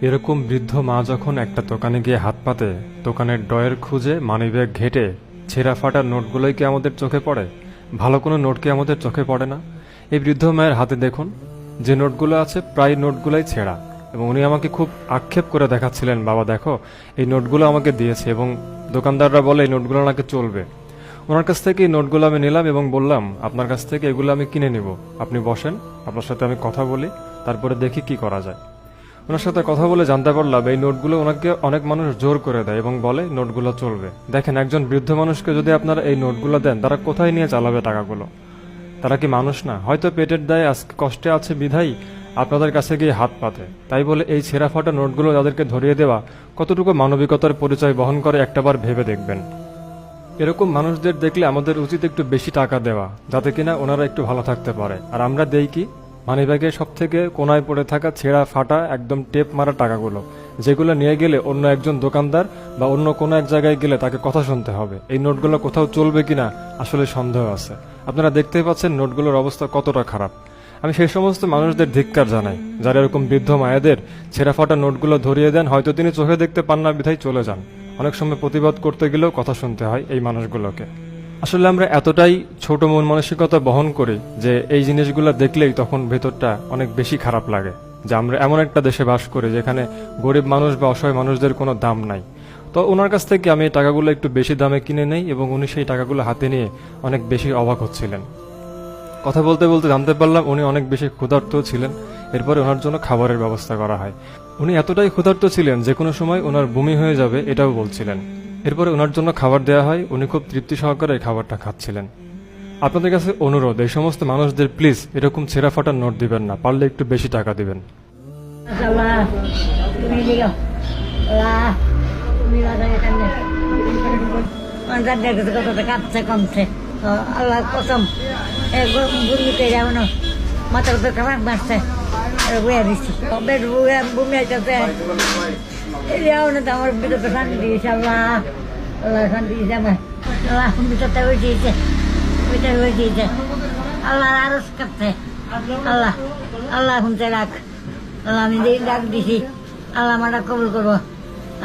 এরকম বৃদ্ধ মা যখন একটা দোকানে গিয়ে হাত পাতে, দোকানের ড্রয়ের খুঁজে মানিব্যাগ ঘেটে ছেঁড়া ফাটা নোটগুলোই কি আমাদের চোখে পড়ে? ভালো কোনো নোট কি আমাদের চোখে পড়ে না? এই বৃদ্ধ মায়ের হাতে দেখুন, যে নোটগুলো আছে প্রায় নোটগুলোই ছেঁড়া, এবং উনি আমাকে খুব আক্ষেপ করে দেখাচ্ছিলেন, বাবা দেখো এই নোটগুলো আমাকে দিয়েছে, এবং দোকানদাররা বলে এই নোটগুলো নাকি চলবে। ওনার কাছ থেকে এই নোটগুলো আমি নিলাম এবং বললাম, আপনার কাছ থেকে এগুলো আমি কিনে নিব, আপনি বসেন, আপনার সাথে আমি কথা বলি, তারপরে দেখি কি করা যায়। ওনার সাথে কথা বলে জানতে পারলাম এই নোটগুলো ওনাকে অনেক মানুষ জোর করে দেয় এবং বলে নোটগুলো চলবে। দেখেন, একজন বৃদ্ধ মানুষকে যদি আপনারা এই নোটগুলো দেন, তারা কোথায় নিয়ে চালাবে টাকাগুলো? তারা কি মানুষ না? হয়তো পেটের দায়ে আজকে কষ্টে আছে বিধাই আপনাদের কাছে গিয়ে হাত পাতে। তাই বলে এই ছেঁড়া ফাটা নোটগুলো তাদেরকে ধরিয়ে দেওয়া কতটুকু মানবিকতার পরিচয় বহন করে একটাবার ভেবে দেখবেন। এরকম মানুষদের দেখলে আমাদের উচিত একটু বেশি টাকা দেওয়া, যাতে কিনা ওনারা একটু ভালো থাকতে পারে। আর আমরা দেই কি? মানিব্যাগে সব থেকে কোনায় পড়ে থাকা ছেঁড়া ফাটা একদম টেপ মারা টাকাগুলো, যেগুলো নিয়ে গেলে অন্য একজন দোকানদার বা অন্য কোনো এক জায়গায় গেলে তাকে কথা শুনতে হবে। এই নোটগুলো কোথাও চলবে কিনা আসলে সন্দেহ আছে। আপনারা দেখতেই পাচ্ছেন নোটগুলোর অবস্থা কতটা খারাপ। আমি সেই সমস্ত মানুষদের ধিক্কার জানাই যারা এরকম বৃদ্ধ মায়েদের ছেঁড়া ফাটা নোটগুলো ধরিয়ে দেন। হয়তো তিনি চোখে দেখতে পান না বিধায় চলে যান। অনেক সময় প্রতিবাদ করতে গেলেও কথা শুনতে হয় এই মানুষগুলোকে। আসলে আমরা এতটাই ছোট মন মানসিকতা বহন করি যে এই জিনিসগুলো দেখলেই তখন ভেতরটা অনেক বেশি খারাপ লাগে, যে আমরা এমন একটা দেশে বাস করি যেখানে গরিব মানুষ বা অসহায় মানুষদের কোনো দাম নাই। তো ওনার কাছ থেকে আমি এই টাকাগুলো একটু বেশি দামে কিনে নেই এবং উনি সেই টাকাগুলো হাতে নিয়ে অনেক বেশি অবাক হচ্ছিলেন। কথা বলতে বলতে জানতে পারলাম উনি অনেক বেশি ক্ষুধার্ত ছিলেন। এরপরে ওনার জন্য খাবারের ব্যবস্থা করা হয়। উনি এতটাই ক্ষুধার্ত ছিলেন যে কোনো সময় ওনার বমি হয়ে যাবে এটাও বলছিলেন। এরপরে ওনার জন্য খাবার দেওয়া হয়, উনি খুব তৃপ্তি সহকারে খাবারটা খাচ্ছিলেন। আপনাদের কাছে অনুরোধ, এই সমস্ত মানুষদের প্লিজ এরকম ছেঁড়া ফাটা নোট দিবেন না, পারলে একটু বেশি টাকা দিবেন। Allah, তুমি দিও আল্লাহ, তুমি লাগাই কান্নে অন্তর দেখতে কত কাঁপছে কমছে। আল্লাহর কসম বুমিতে যাবো না, মাথার উপরে খারাপ মারছে, বইয়া দিচ্ছি বেড বুমি আসতে যাও না। তো আমার ভিতরে শান্তি দিয়েছে আল্লাহ, আল্লাহ শান্তি দিয়েছে আমার। আল্লাহ ভিতরটা হয়ে দিয়েছে, ওইটা হয়ে দিয়েছে। আল্লাহ আরো কাঁপছে। আল্লাহ আল্লাহ শুনতে রাখ। আল্লাহ আমি ডাক দিছি, আল্লাহ আমারটা কবুল করবো।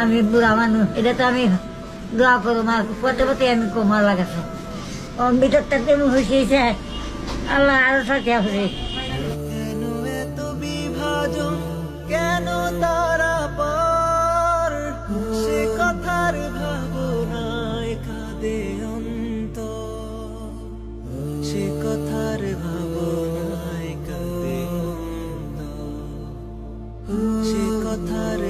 আমি বুড়া মানুষ, এটা তো আমি দোয়া করবো মা, পথে পথে আমি কোমার লাগাছে। ওর ভিতরটা তেমন হয়েছে, আল্লাহ আরো সাথে আসে। কেন এত বিভাজন, কেন তারা পার, সে কথার ভাবনায় কাঁদে অন্তর, সে কথার ভাবনায় কাঁদে অন্তর, সে কথার